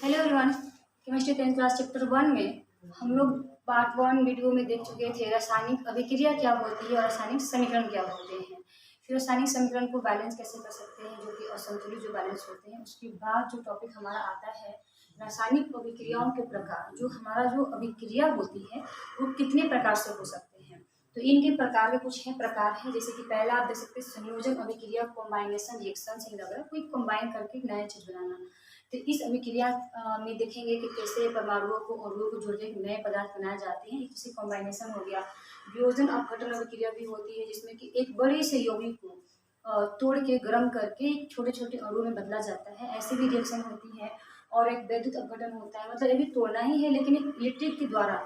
Hello everyone. Chemistry 10th class chapter 1 में हम लोग पार्ट 1 वीडियो में देख चुके थे रासायनिक अभिक्रिया क्या होती है और रासायनिक समीकरण क्या होते हैं। फिर रासायनिक समीकरण को बैलेंस कैसे कर सकते हैं, जो कि असंतुलित जो बैलेंस होते हैं। उसके बाद जो टॉपिक हमारा आता है रासायनिक अभिक्रियाओं के प्रकार, जो हमारा जो अभिक्रिया होती है वो कितने प्रकार से हो सकते हैं। तो इनके प्रकार के कुछ हैं प्रकार हैं, जैसे कि पहला आप देख सकते हैं संयोजन अभिक्रिया, कॉम्बाइनेशन रिएक्शन से लग रहा है कोई कंबाइन करके नया चीज बनाना। तो इस अभिक्रिया में देखेंगे कि कैसे परमाणुओं को अणुओं को जोड़ के नए पदार्थ बनाए जाते हैं। जैसे कॉम्बाइनेशन हो गया। वियोजन अपघटन अभिक्रिया भी होती है, जिसमें कि एक बड़े से यौगिक को तोड़ के गर्म करके छोटे छोटे अणुओं में बदला जाता है, ऐसी भी रिएक्शन होती है। और एक वैद्युत अपघटन होता है, मतलब ये भी तोड़ना ही है लेकिन एक इलेक्ट्रिक के द्वारा,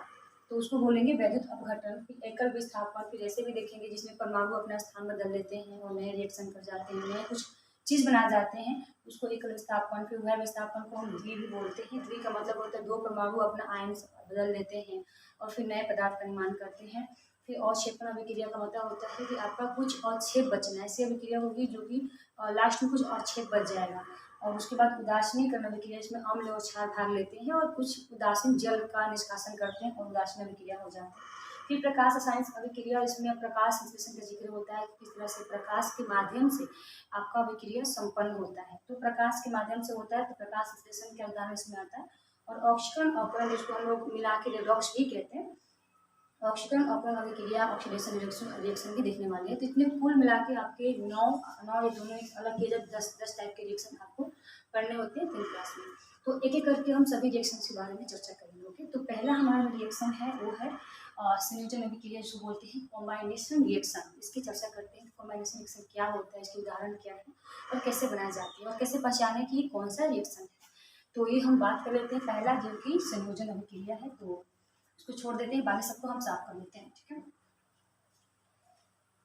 तो उसको बोलेंगे वैद्युत अपघटन। फिर एकल विस्थापन, फिर ऐसे भी देखेंगे जिसमें परमाणु अपना स्थान बदल लेते हैं और नए रिएक्शन कर जाते हैं, नए कुछ चीज बना जाते हैं, उसको एकल विस्थापन। फिर वह विस्थापन को हम द्वि भी बोलते हैं। द्वि का मतलब होता है दो परमाणु अपना आयन बदल लेते हैं और फिर नए पदार्थ का निर्माण करते हैं। फिर अवक्षेपण अभिक्रिया का मतलब होता है कि आपका कुछ अवक्षेप बचना, ऐसी अभिक्रिया होगी जो कि लास्ट में कुछ अवक्षेप बच जाएगा। और उसके बाद उदासीनीकरण अभिक्रिया, इसमें अम्ल और क्षार भाग लेते हैं और कुछ उदासीन जल का निष्कासन करते हैं और उदासीन अभिक्रिया हो जाती है। फिर प्रकाश रसायन अभिक्रिया, इसमें प्रकाश संश्लेषण का जिक्र होता है, किस तरह से प्रकाश के माध्यम से आपका अभिक्रिया संपन्न होता है। तो प्रकाश के माध्यम से होता है, तो प्रकाश संश्लेषण के उदाहरण इसमें आता है। और ऑक्सीकरण अपरण, जिसको हम लोग मिला के रेडॉक्स भी कहते हैं, ऑक्सीकरण अपरण अभिक्रिया ऑक्सीडेशन रिएक्शन भी देखने वाले हैं। तो इतने कुल मिला के आपके नौ ये दोनों अलग किए, जब 10 टाइप के रिएक्शन आपको पढ़ने होते हैं 10th क्लास में। तो एक एक करके हम सभी रिएक्शन के बारे में चर्चा करेंगे। ओके, तो पहला हमारा रिएक्शन है वो है संयोजन अभिक्रिया, जिसको बोलते हैं कॉम्बाइनेशन रिएक्शन। इसकी चर्चा करते हैं। कॉम्बाइनेशन रिएक्शन क्या होता है, इसके उदाहरण क्या है और कैसे बनाए जाते हैं और कैसे पहचाने कि कौन सा रिएक्शन है। तो ये हम बात कर लेते हैं पहला, जो कि संयोजन अभिक्रिया है। तो इसको छोड़ देते हैं, बाकी सबको हम साफ कर लेते हैं। ठीक है,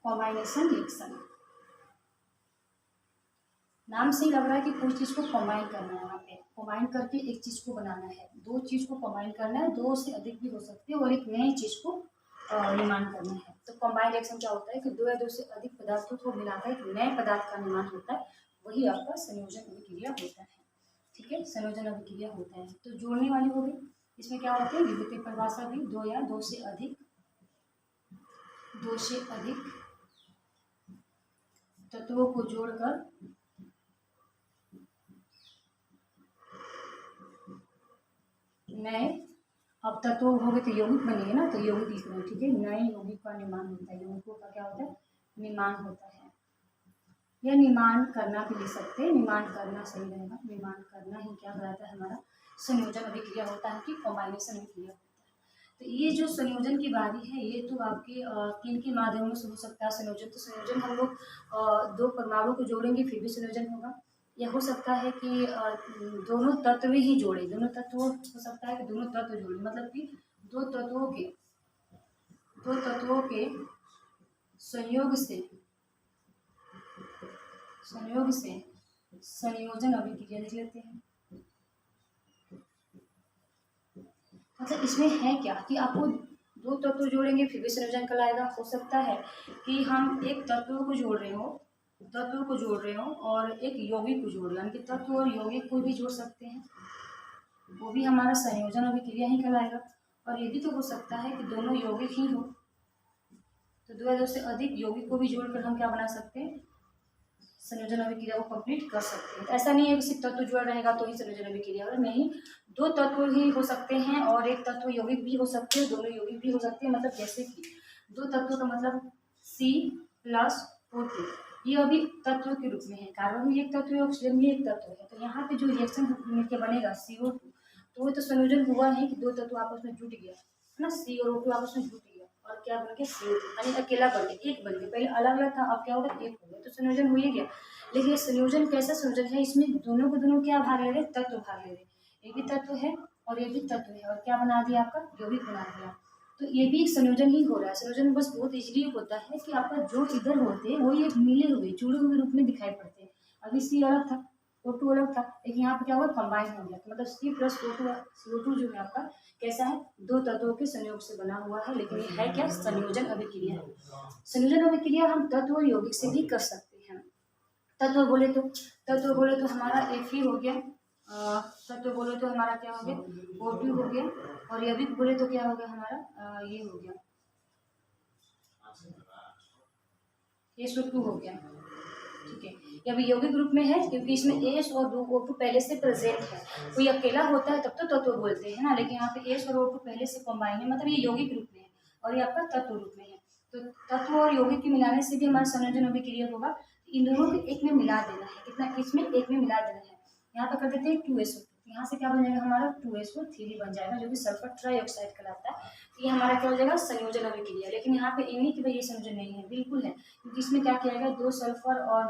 कॉम्बाइनेशन रिएक्शन नाम से ही लग रहा है कि कोई चीज को कंबाइन करना है। यहाँ पे कंबाइन करके एक चीज को बनाना है, दो चीज को कंबाइन करना है, दो से अधिक भी हो सकते हैं, और एक नई चीज को निर्माण करना है। तो कंबाइन रिएक्शन क्या होता है कि दो या दो से अधिक पदार्थों को मिलाकर एक नए पदार्थ का निर्माण होता है, वही आपका संयोजन अभिक्रिया होता है। ठीक है, संयोजन अभिक्रिया होता है। तो जोड़ने वाली हो गई, इसमें क्या होता है विद्युतीय परिभाषा भी, दो या दो से अधिक तत्वों को जोड़कर नए, अब तत्व हो गए तो यौगिक बनेंगे ना, तो यौगिक लिख रहे हैं। ठीक है, नए यौगिक का निर्माण होता है, यौगिकों का क्या होता है निर्माण होता है, या निर्माण करना भी लिख सकते हैं, निर्माण करना सही रहेगा। निर्माण करना ही क्या कराता है हमारा संयोजन अभिक्रिया होता है कि कॉम्बाइनेशन अभिक्रिया होता है। तो ये जो संयोजन की बारी है, ये तो आपके किन के माध्यमों से हो सकता है संयोजन। तो संयोजन हम लोग दो परमाणु को जोड़ेंगे फिर भी संयोजन होगा। यह हो सकता है कि दोनों तत्व ही जोड़े, दोनों तत्व हो सकता है कि दोनों तत्व जोड़े, मतलब कि दो तत्वों के संयोग से संयोजन अभिक्रिया लिख लेते हैं। मतलब इसमें है क्या कि आपको दो तत्व जोड़ेंगे फिर भी संयोजन कहलाएगा। हो सकता है कि हम एक तत्व को जोड़ रहे हो और एक यौगिक को जोड़ रहे हो, यानी कि तत्व और यौगिक को भी जोड़ सकते हैं, वो भी हमारा संयोजन अभिक्रिया ही कहलाएगा। और ये भी तो हो सकता है कि दोनों यौगिक ही हो, तो दो या दो से अधिक यौगिक को भी जोड़कर हम क्या बना सकते हैं संयोजन अभिक्रिया को कंप्लीट कर सकते हैं। तो ऐसा नहीं है कि सिर्फ तत्व जुड़ा रहेगा तो ही संयोजन अभिक्रिया होगा, नहीं, दो तत्व ही हो सकते हैं और एक तत्व यौगिक भी हो सकते हैं, दोनों यौगिक भी हो सकते हैं। मतलब जैसे कि दो तत्वों का मतलब C+O2, ये अभी तत्व के रूप में है, कार्बन भी एक तत्व है, ऑक्सीजन भी एक तत्व है। तो यहाँ पे जो रिएक्शन मिलकर बनेगा CO2, तो वो तो संयोजन हुआ है कि दो तत्व आपस में जुट गया है ना, C और O2 आपस में जुट गया और क्या बन गया CO2, यानी अकेला बन गया, एक बन गया। पहले अलग अलग था, अब क्या होगा एक हो गया, तो संयोजन हो ही गया। लेकिन ये संयोजन कैसा संयोजन है, इसमें दोनों को दोनों क्या भाग ले रहे, तत्व भाग ले रहे, ये भी तत्व है और ये भी तत्व है, और क्या बना दिया आपका यौगिक बना दिया। तो ये भी एक संयोजन ही हो रहा है। संयोजन बस बहुत इसलिए होता है कि आपका जो इधर होते हैं वो ये मिले हुए जुड़े हुए रूप में दिखाई पड़ते हैं। अभी C अलग था, O2 अलग था, लेकिन यहाँ पे क्या हुआ कंबाइन हो गया, तो मतलब C+O2 CO2 जो है आपका कैसा है, दो तत्वों के संयोग से बना हुआ है। लेकिन ये है क्या, संयोजन अभिक्रिया है। संयोजन अभिक्रिया हम तत्व और यौगिक से भी कर सकते हैं। तत्व बोले तो हमारा Fe हो गया, तत्व बोले तो हमारा क्या हो गया, O2 हो गया, और यौगिक बोले तो क्या हो गया हमारा, ये हो गया SO2 हो गया। ठीक है, ये अभी यौगिक ग्रुप में है क्योंकि इसमें एस और O2 पहले से प्रेजेंट है। कोई अकेला होता है तब तो तत्व बोलते हैं ना, लेकिन यहाँ पे एस और O2 पहले से कॉम्बाइन है, मतलब ये यौगिक रूप में है और ये आपका तत्व रूप में है। तो तत्व और यौगिक के मिलाने से भी हमारा संयोजन अभिक्रिया होगा। इन दोनों को एक में मिला देना है, कितना, इसमें एक में मिला देना है। यहाँ पे कर देते हैं 2SO2, यहाँ से क्या बन जाएगा हमारा 2SO3 बन जाएगा, जो कि सल्फर ट्राइऑक्साइड कहलाता है। ये हमारा क्या हो जाएगा, संयोजन अभिक्रिया। लेकिन यहाँ पे इन्हीं की भाई ये संयोजन नहीं है, बिल्कुल है, क्योंकि इसमें क्या किया गया, 2 सल्फर और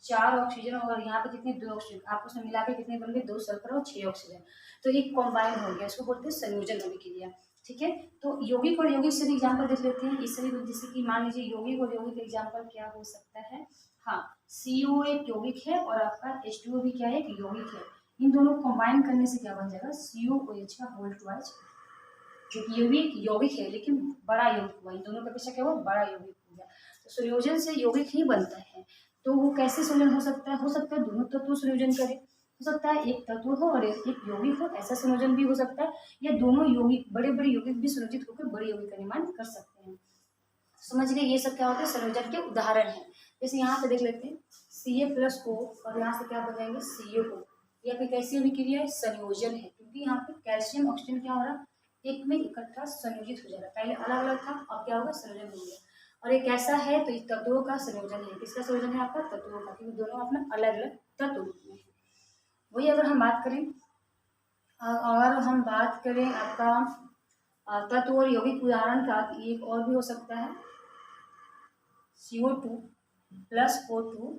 4 ऑक्सीजन, और यहाँ पे कितने, 2 ऑक्सीजन, आपस में मिला के कितने बन गए, 2 सल्फर और 6 ऑक्सीजन, तो एक कॉम्बाइन हो गया, इसको बोलते हैं संयोजन अभिक्रिया। ठीक है, तो यौगिक और यौगिक से भी एग्जाम्पल देख लेते हैं। इससे भी जैसे कि मान लीजिए यौगिक और यौगिक एग्जाम्पल क्या हो सकता है, हाँ, CO एक यौगिक है और आपका H2O भी क्या है, एक यौगिक है। इन दोनों को कंबाइन करने से क्या बन जाएगा, COOH का होल ट्वाइस, क्योंकि ये भी एक यौगिक है लेकिन बड़ा यौगिक हुआ, इन दोनों का पेशा क्या हुआ, बड़ा यौगिक हो गया। तो संयोजन से यौगिक ही बनता है। तो वो कैसे संयोजन हो सकता है दोनों तत्व संयोजन करें, हो सकता है एक तत्व हो और एक यौगिक हो, ऐसा संयोजन भी हो सकता है, या दोनों यौगिक, बड़े बड़े यौगिक भी संयोजित होकर बड़े यौगिक का निर्माण कर सकते हैं। समझ गए, ये सब क्या होता है, संयोजन के उदाहरण है। जैसे यहाँ पे देख लेते हैं Ca+O और यहाँ से क्या बन जाएंगे, CO। यह भी कैसी अभिक्रिया है, संयोजन है, क्योंकि यहाँ पे कैल्शियम ऑक्सीजन क्या हो रहा है, एक में इकट्ठा संयोजित हो जा रहा है। पहले अलग अलग था, अब क्या होगा, संयोजन हो गया। और ये कैसा है, तो इस तत्वों का संयोजन है। किसका संयोजन है, आपका तत्वों का, क्योंकि दोनों अपना अलग अलग तत्व में है। वही अगर हम बात करें, आपका तत्व और यौगिक उदाहरण का, एक और भी हो सकता है CO2 plus O2,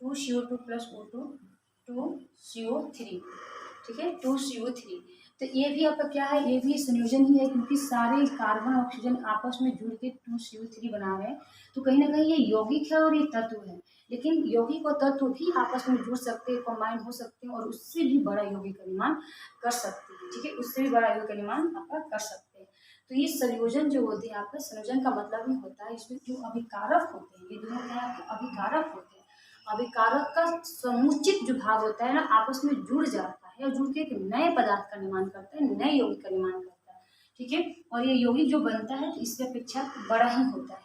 2CO2 plus O2, 2CO3। ठीक है, 2CO3। तो ये भी आपका क्या है, ये भी संयोजन ही है, क्योंकि सारे कार्बन ऑक्सीजन आपस में जुड़ के 2CO3 बना रहे हैं। तो कहीं ना कहीं ये यौगिक है और ये तत्व है, लेकिन यौगिक और तत्व भी आपस में जुड़ सकते हैं, कंबाइन हो सकते हैं, और उससे भी बड़ा यौगिक का निर्माण कर सकते हैं। ठीक है, उससे भी बड़ा यौगिक का निर्माण आपका कर सकते हैं। तो ये संयोजन जो होते हैं, आपका संयोजन का मतलब ही होता है, इसमें जो अभिकारक होते हैं, ये दोनों क्या है, अभिकारक होते हैं। अभिकारक का समुचित जो भाग होता है ना, आपस में जुड़ जाता है और जुड़ के एक नए पदार्थ का निर्माण करता है, नए यौगिक का निर्माण करता है। ठीक है, और ये यौगिक जो बनता है तो इसकी अपेक्षा बड़ा ही होता है।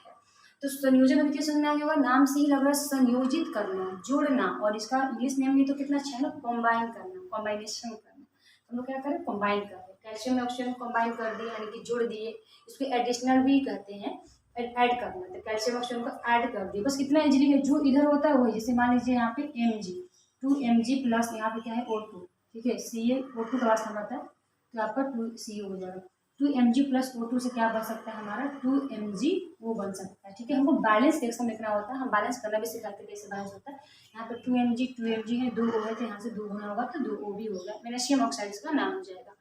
तो संयोजन अभिक्रिया समझ में आ गया होगा, नाम से ही लग रहा है संयोजित करना, जोड़ना, और इसका इंग्लिश नेम भी तो कितना अच्छा है ना, कॉम्बाइन करना, कॉम्बाइनेशन करना। हम लोग क्या करें, कॉम्बाइन कर रहे हैं, कैल्शियम में ऑक्सीजन कॉम्बाइन कर दिए, यानी कि जोड़ दिए। इसको एडिशनल भी कहते हैं, ऐड करना, तो कैल्शियम ऑक्सीजन को ऐड कर दिए, बस कितना इजीली है, जो इधर होता है वही। जैसे मान लीजिए यहाँ पे Mg, 2Mg प्लस यहाँ पे क्या है O2। ठीक है, CaO2 का वास्तव आता है, तो आपका 2CO हो जाएगा। 2Mg प्लस O2 से क्या बन सकता है हमारा, 2MgO बन सकता है। ठीक है, हमको बैलेंस रिएक्शन लिखना होता है, हम बैलेंस करना भी सिखाते हैं कैसे बैलेंस होता है। यहाँ पे 2Mg है, 2 O है, तो यहाँ से 2 गुना होगा तो 2O भी होगा, मैग्नीशियम ऑक्साइड इसका नाम हो जाएगा।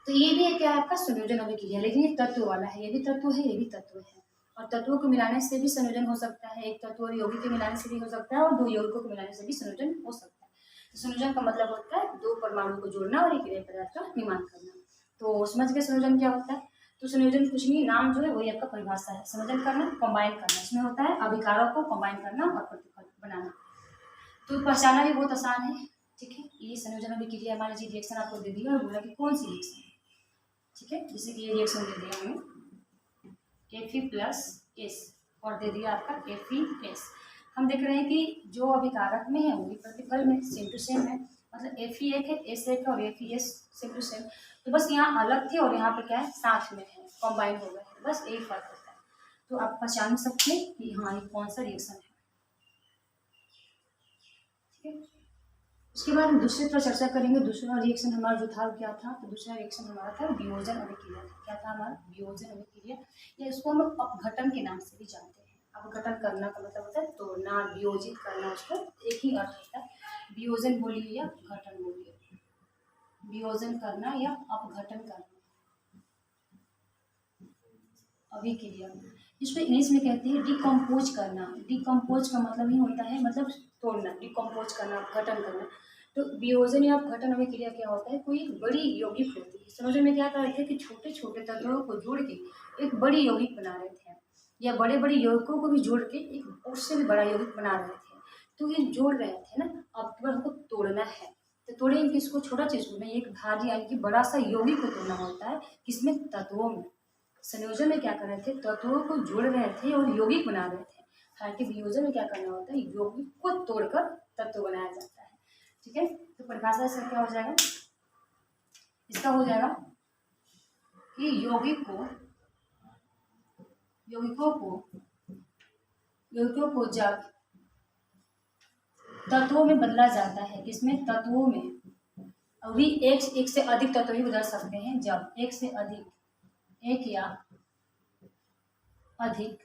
तो ये भी है क्या, आपका संयोजन अभिक्रिया, लेकिन ये तत्व वाला है, ये भी तत्व है, ये भी तत्व है। और तत्वों को मिलाने से भी संयोजन हो सकता है, एक तत्व और यौगिक के मिलाने से भी हो सकता है, और दो यौगिकों को मिलाने से भी संयोजन हो सकता है। तो संयोजन का मतलब होता है दो परमाणु को जोड़ना और एक नए पदार्थ का निर्माण करना। तो समझ गए संयोजन क्या होता है। तो संयोजन कुछ नहीं, नाम जो है वही आपका परिभाषा है, संयोजन करना, कंबाइन करना, इसमें होता है अभिकारक को कंबाइन करना और प्रतिफल बनाना। तो पहचाना भी बहुत आसान है। ठीक है, ये संयोजन अभिक्रिया, मान लीजिए रिएक्शन आपको दे दिया और बोला कि कौन सी रिएक्शन है। ठीक है, जैसे कि ये रिएक्शन दे दिया हमें Fe+S और दे दिया आपका FeS। हम देख रहे हैं कि जो अभिकारक में है वही प्रतिफल में सेम टू सेम है, मतलब Fe एक है, S एक है और FeS सेम टू सेम। तो बस यहाँ अलग थे और यहाँ पे क्या है, साथ में है, कॉम्बाइन हो गए, बस यही फर्क होता है। तो आप पहचान सकते हैं कि हाँ ये कौन सा रिएक्शन है। ठीक है, उसके बाद हम दूसरे पर चर्चा करेंगे। दूसरा रिएक्शन हमारा जो था क्या था, तो दूसरा रिएक्शन हमारा था वियोजन अभिक्रिया। क्या था हमारा, वियोजन अभिक्रिया, या इसको हम अपघटन के नाम से भी जानते हैं। अपघटन करना का मतलब होता है तोड़ना, वियोजित करना, उसका एक ही अर्थ होता है। वियोजन बोलिए या अपघटन बोलिए, वियोजन करना या अपघटन करना, अभिक्रिया। इसको इंग्लिश में कहते हैं डिकम्पोज करना। डिकम्पोज का मतलब ही होता है, मतलब तोड़ना, डिकम्पोज करना, अपघटन करना। तो वियोजन या अपघटन अभिक्रिया क्या होता है, कोई बड़ी यौगिक होती है। समझ में क्या कर रहे थे कि छोटे छोटे तत्वों को जोड़ के एक बड़ी यौगिक बना रहे थे, या बड़े बड़े यौगिकों को भी जोड़ के एक उससे भी बड़ा यौगिक बना रहे थे। तो ये जोड़ रहे थे ना, अब केवल हमको तोड़ना है। तो तोड़ेंगे किसको, छोटा चीज को नहीं, एक भारी यानी कि बड़ा सा यौगिक को तोड़ना होता है। किसमें, तत्वों में। संयोजन में क्या कर रहे थे, तत्वों को जोड़ रहे थे और यौगिक बना रहे थे। हालांकि वियोजन में क्या करना होता है, यौगिक को तोड़कर तत्व बनाया जाता है। ठीक है, तो परिभाषा से क्या हो जाएगा, इसका हो जाएगा कि यौगिकों को जब तत्वों में बदला जाता है, किसमें, तत्वों में, अभी एक से अधिक तत्व भी बदल सकते हैं। जब एक से अधिक, एक या अधिक,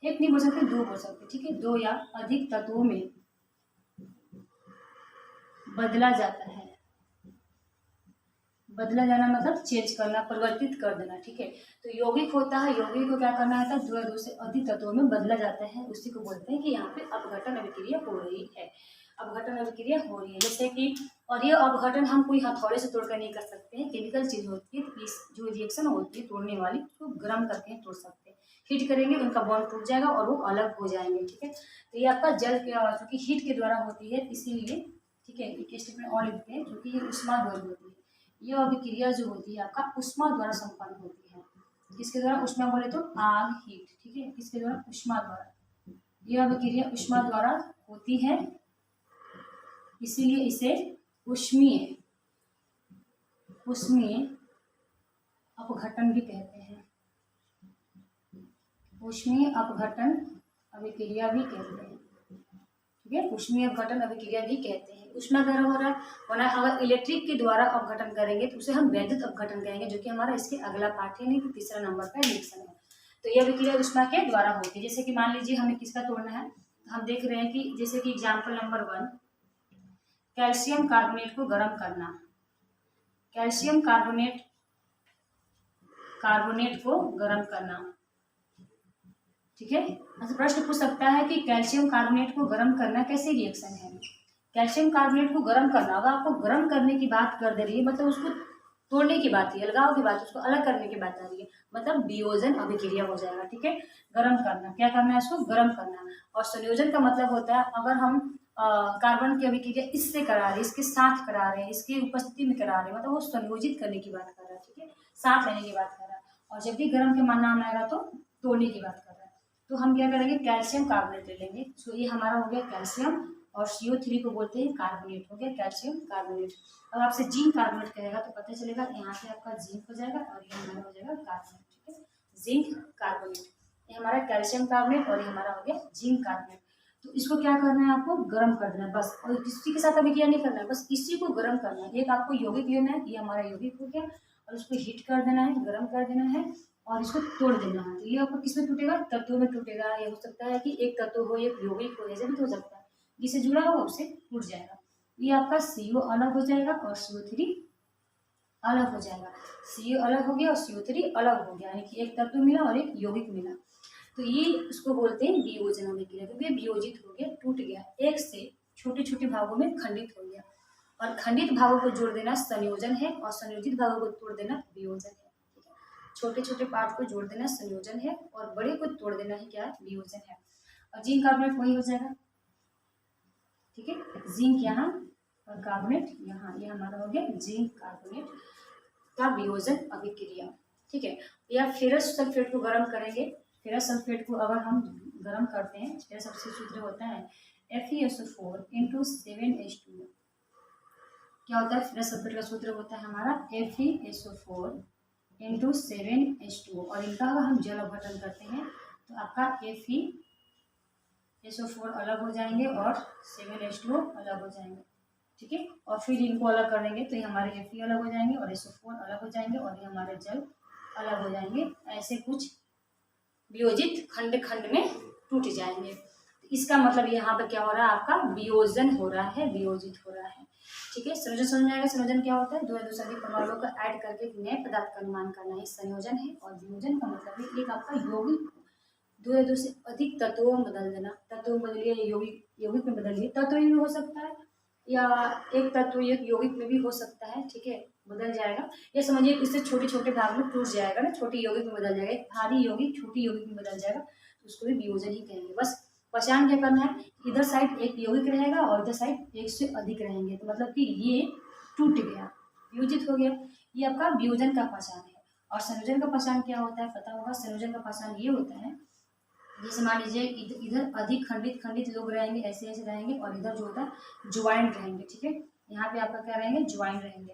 एक नहीं बोल सकते, दो बोल सकते, ठीक है, दो या अधिक तत्वों में बदला जाता है। बदला जाना मतलब चेंज करना, परिवर्तित कर देना। ठीक है, तो यौगिक होता है, यौगिक को क्या करना होता है, दो या दो से अधिक तत्वों में बदला जाता है। उसी को बोलते हैं कि यहाँ पे अपघटन अभिक्रिया हो रही है। अपघटन अभिक्रिया हो रही है, जैसे कि, और ये अपघटन हम कोई हथौड़े से तोड़कर नहीं कर सकते हैं, केमिकल चीज होती है। इस जो रिएक्शन होती है तोड़ने वाली, उसको गर्म करके तोड़ सकते हैं। हीट करेंगे उनका बॉन्ड टूट जाएगा और वो अलग हो जाएंगे। ठीक है, तो ये आपका जल के चूंकि हीट के द्वारा होती है इसीलिए, ठीक है, एक स्टेटमेंट और लिखते हैं, क्योंकि ये ऊष्मा द्वारा होती है। ये अभिक्रिया जो होती है आपका ऊष्मा द्वारा संपन्न होती है। किसके द्वारा, ऊष्मा बोले तो आग, हीट। ठीक है, किसके द्वारा, ऊष्मा द्वारा। यह अभिक्रिया ऊष्मा द्वारा होती है, इसीलिए इसे ऊष्मीय अपघटन भी कहते हैं। ऊष्मीय अपघटन अभिक्रिया भी कहते हैं। ठीक है, ऊष्मीय अपघटन अभिक्रिया भी कहते हैं। ऊष्मा द्वारा हो रहा है, अगर इलेक्ट्रिक के द्वारा अपघटन करेंगे तो उसे हम वैद्युत अपघटन कहेंगे, जो कि हमारा इसके अगला पार्ट है, नहीं कि तीसरा नंबर का रिएक्शन है। तो यह अभिक्रिया ऊष्मा के द्वारा होती है। जैसे कि मान लीजिए हमें किसका तोड़ना है, हम देख रहे हैं कि जैसे कि एग्जाम्पल नंबर 1, कैल्शियम कार्बोनेट को गर्म करना। कैल्शियम कार्बोनेट को गर्म करना। ठीक है, अच्छा प्रश्न पूछ सकता है कि कैल्शियम कार्बोनेट को गर्म करना कैसे रिएक्शन है। कैल्शियम कार्बोनेट को गर्म करना, अगर आपको गर्म करने की बात कर दे रही है, मतलब उसको तोड़ने की बात है, अलगाव की बात, उसको अलग करने की बात आ रही है, मतलब वियोजन अभिक्रिया हो जाएगा। ठीक है, गर्म करना, क्या करना है, इसको गर्म करना। और संयोजन का मतलब होता है, अगर हम कार्बन की अभिक्रिया इससे करा रहे, इसके साथ करा रहे हैं, इसकी उपस्थिति में करा रहे हैं, मतलब वो संयोजित करने की बात कर रहा है। ठीक है, साथ लेने की बात कर रहा है। और जब भी गर्म के नाम आएगा तो तोड़ने की बात कर रहा है। तो हम क्या करेंगे, कैल्शियम कार्बोनेट ले लेंगे। तो ये हमारा हो गया कैल्शियम, और CO3 को बोलते हैं कार्बोनेट, हो गया कैल्शियम कार्बोनेट। अब आपसे जिंक कार्बोनेट कहेगा तो पता चलेगा, यहाँ पे आपका जिंक हो जाएगा और ये हमारा हो जाएगा कार्बोनेट। ठीक है, जिंक कार्बोनेट, ये हमारा कैल्शियम कार्बोनेट और ये हमारा हो गया जिंक कार्बोनेट। तो इसको क्या करना है, आपको गर्म कर देना है बस, और किसी के साथ अभिक्रिया नहीं करना है, बस इसी को गर्म करना है। एक आपको यौगिक लेना है, ये हमारा यौगिक हो गया, और उसको हीट कर देना है, गर्म कर देना है, और इसको तोड़ देना है। तो ये आपको किसमें टूटेगा, तत्वों में टूटेगा। ये हो सकता है कि एक तत्व हो, एक यौगिक हो, ऐसे भी तो हो सकता है, जिससे जुड़ा होगा उससे टूट जाएगा। ये आपका CO अलग हो जाएगा और CO3 अलग हो जाएगा। CO अलग हो गया और CO3 अलग हो गया, यानी कि एक तत्व मिला और एक यौगिक मिला। तो ये उसको बोलते हैं वियोजन अभिक्रिया, क्योंकि वियोजित हो गया, टूट गया, एक से छोटे छोटे भागों में खंडित हो गया। और खंडित भागों को जोड़ देना संयोजन है, और संयोजित भागों को तोड़ देना वियोजन है। छोटे छोटे पार्ट को जोड़ देना संयोजन है, और बड़े को तोड़ देना ही क्या है, वियोजन है। और जिंक कार्बोनेट वही हो जाएगा। ठीक है, जिंक यहाँ और कार्बोनेट यहाँ, ये हमारा हो गया जिंक कार्बोनेट का वियोजन अभिक्रिया। ठीक है, या फेरस सल्फेट को गर्म करेंगे। फेरस सल्फेट को अगर हम गर्म करते हैं, फेरस सबसे सूत्र होता है FeSO4 × 7H2O। क्या होता है, फेरस सल्फेट का सूत्र होता है हमारा FeSO4 × 7H2O, और इनका अगर हम जल अपघटन करते हैं तो आपका FeSO4 अलग हो जाएंगे और 7H2O अलग हो जाएंगे। ठीक है, और फिर इनको अलग करेंगे तो ये हमारे Fe अलग हो जाएंगे और SO4 अलग हो जाएंगे, और ये हमारे जल अलग हो जाएंगे। ऐसे कुछ वियोजित खंड खंड में टूट जाएंगे। इसका मतलब यहाँ पे क्या हो रहा है, आपका वियोजन हो रहा है, वियोजित हो रहा है। ठीक है, संयोजन समझ आएगा। संयोजन क्या होता है, दो या दो से अधिक परमाणुओं का ऐड करके एक नए पदार्थ का निर्माण करना ही संयोजन है। और वियोजन का मतलब है एक आपका यौगिक दो या दो से अधिक तत्वों में बदल देना। तत्वों में बदलिए, यौगिक में बदलिए, तत्व में भी हो सकता है, या एक तत्व एक यौगिक में भी हो सकता है। ठीक है, बदल जाएगा, ये समझिए इससे छोटे छोटे भाग में टूट जाएगा ना, छोटी यौगिक में बदल जाएगा। एक भारी यौगिक छोटी यौगिक में बदल जाएगा, तो उसको भी वियोजन ही कहेंगे। बस पहचान क्या करना है, इधर साइड एक यौगिक रहेगा और इधर साइड एक से अधिक रहेंगे, तो मतलब कि ये टूट गया, वियोजित हो गया। ये आपका वियोजन का पहचान है। और संयोजन का पहचान क्या होता है, पता होगा। संयोजन का पहचान ये होता है, जैसे मान लीजिए इधर अधिक खंडित खंडित लोग रहेंगे, ऐसे ऐसे रहेंगे, और इधर जो होता है ज्वाइंट रहेंगे, ठीक है। यहाँ पे आपका क्या रहेंगे, ज्वाइंट रहेंगे,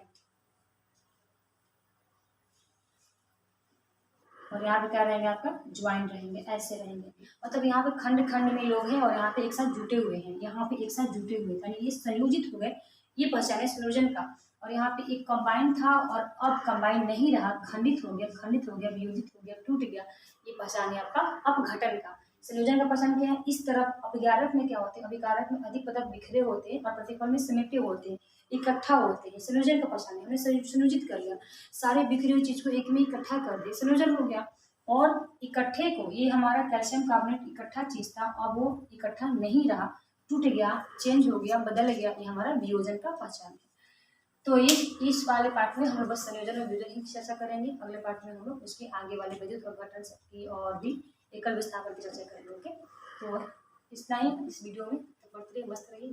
और यहाँ पे क्या रहेंगे, आपका ज्वाइंट रहेंगे, ऐसे रहेंगे। मतलब यहाँ पे खंड खंड में लोग हैं और यहाँ पे एक साथ जुटे हुए हैं, यहाँ पे एक साथ जुटे हुए, यानी ये संयोजित हो गए, ये पहचान है संयोजन का। और यहाँ पे एक कंबाइन था और अब कंबाइन नहीं रहा, खंडित हो गया, खंडित हो गया, वियोजित हो गया, टूट गया, ये पहचान है आपका अपघटन का। संयोजन का पहचान क्या है, इस तरफ अभिकारक में क्या होते हैं, अभिकारक में अधिक पदार्थ बिखरे होते हैं और प्रतिफल में समेटे होते हैं, इकट्ठा होते हैं। संयोजन का पहचान है, हमने संयोजित कर लिया, सारे बिखरी हुई चीज को एक में इकट्ठा कर दिया, संयोजन हो गया। और इकट्ठे को, ये हमारा कैल्शियम कार्बोनेट इकट्ठा चीज था, अब वो इकट्ठा नहीं रहा, टूट गया, चेंज हो गया, बदल गया, ये हमारा वियोजन का पहचान है। तो ये इस वाले पार्ट में हम लोग बस संयोजन और वियोजन की चर्चा करेंगे। अगले पार्ट में हम लोग उसके आगे वाले विद्युत अपघटन की और भी एकल विस्थापन की चर्चा करेंगे। ओके, तो इतना ही इस वीडियो में। तो पढ़ते रहिए, मस्त रहिए।